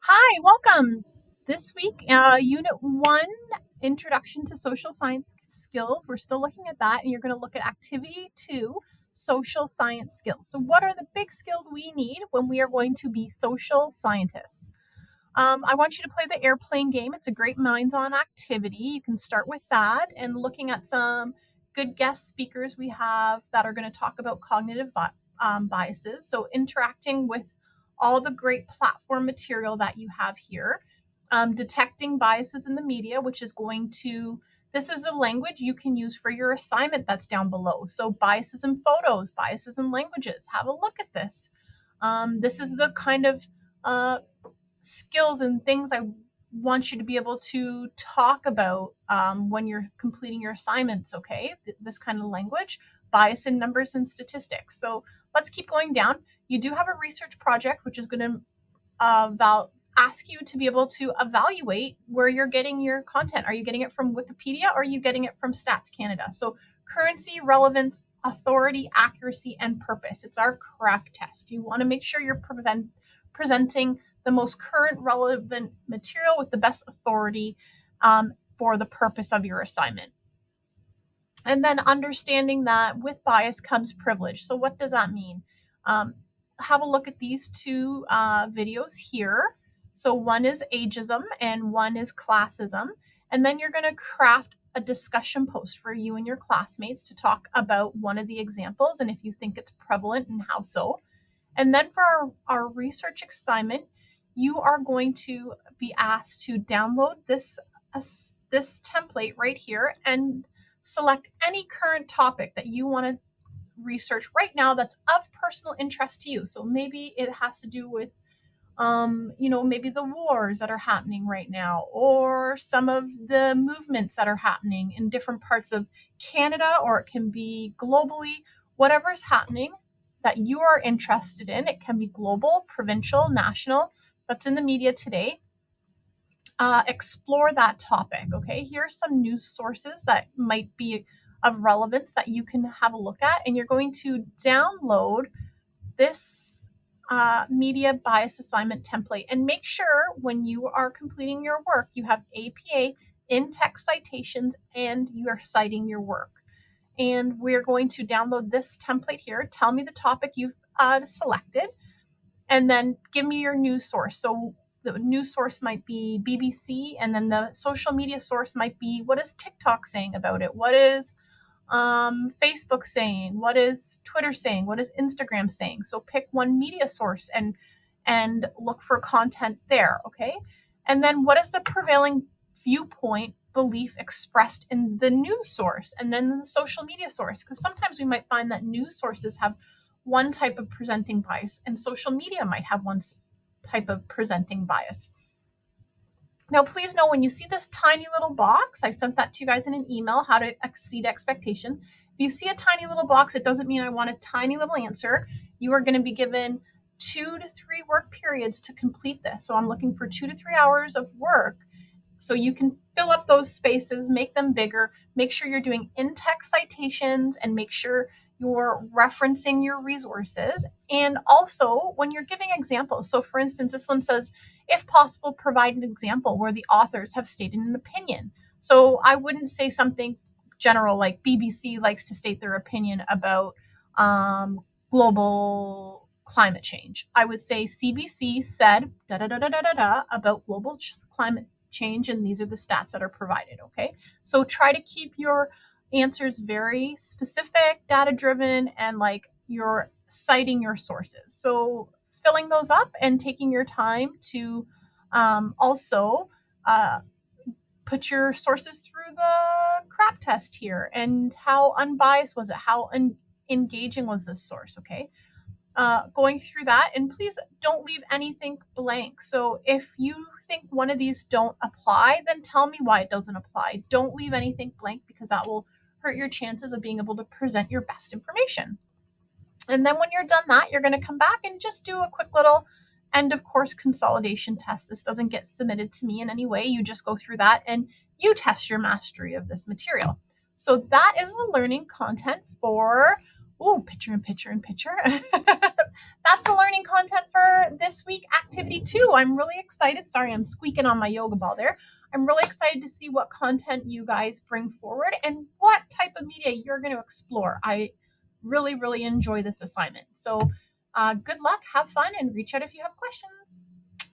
Hi, welcome. This week, Unit 1, Introduction to Social Science Skills. We're still looking at that, and you're going to look at Activity 2, Social Science Skills. So what are the big skills we need when we are going to be social scientists? I want you to play the airplane game. It's a great minds-on activity. You can start with that and looking at some good guest speakers we have that are going to talk about cognitive biases. So interacting with all the great platform material that you have here. Detecting biases in the media, which is this is the language you can use for your assignment that's down below. So biases in photos, biases in languages. Have a look at this. This is the kind of skills and things I want you to be able to talk about when you're completing your assignments, okay? This kind of language, bias in numbers and statistics. So let's keep going down. You do have a research project, which is going to ask you to be able to evaluate where you're getting your content. Are you getting it from Wikipedia or are you getting it from Stats Canada? So currency, relevance, authority, accuracy, and purpose. It's our craft test. You want to make sure you're presenting the most current relevant material with the best authority for the purpose of your assignment. And then understanding that with bias comes privilege. So what does that mean? Have a look at these two videos here. So one is ageism and one is classism. And then you're going to craft a discussion post for you and your classmates to talk about one of the examples and if you think it's prevalent and how so. And then for our research assignment, you are going to be asked to download this template right here and select any current topic that you want to research right now that's of personal interest to you. So maybe it has to do with maybe the wars that are happening right now, or some of the movements that are happening in different parts of Canada, or it can be globally, whatever is happening that you are interested in. It can be global, provincial, national, that's in the media today. Explore that topic. Okay, here are some news sources that might be of relevance that you can have a look at, and you're going to download this media bias assignment template and make sure when you are completing your work, you have APA in-text citations and you are citing your work. And we're going to download this template here. Tell me the topic you've selected, and then give me your news source. So the news source might be BBC, and then the social media source might be, what is TikTok saying about it? What is Facebook saying? What is Twitter saying? What is Instagram saying? So pick one media source and look for content there, okay? And then what is the prevailing viewpoint belief expressed in the news source and then the social media source? Because sometimes we might find that news sources have one type of presenting bias and social media might have one type of presenting bias. Now, please know when you see this tiny little box, I sent that to you guys in an email, how to exceed expectation. If you see a tiny little box, it doesn't mean I want a tiny little answer. You are going to be given 2 to 3 work periods to complete this. So I'm looking for 2 to 3 hours of work so you can fill up those spaces, make them bigger, make sure you're doing in-text citations, and make sure you're referencing your resources. And also when you're giving examples. So for instance, this one says, if possible, provide an example where the authors have stated an opinion. So I wouldn't say something general like BBC likes to state their opinion about global climate change. I would say CBC said da da da da da da about global climate change, and these are the stats that are provided. Okay, so try to keep your answers very specific, data driven, and like you're citing your sources. So filling those up and taking your time to also put your sources through the crap test here, and how unbiased was it, how engaging was this source. Okay, going through that, and please don't leave anything blank. So if you think one of these don't apply, then tell me why it doesn't apply. Don't leave anything blank, because that will hurt your chances of being able to present your best information. And then when you're done that, you're going to come back and just do a quick little end of course consolidation test. This doesn't get submitted to me in any way. You just go through that and you test your mastery of this material. So that is the learning content for Oh, picture and picture and picture. That's the learning content for this week, activity 2. I'm really excited. Sorry, I'm squeaking on my yoga ball there. I'm really excited to see what content you guys bring forward and what type of media you're going to explore. I really, really enjoy this assignment. So good luck, have fun, and reach out if you have questions.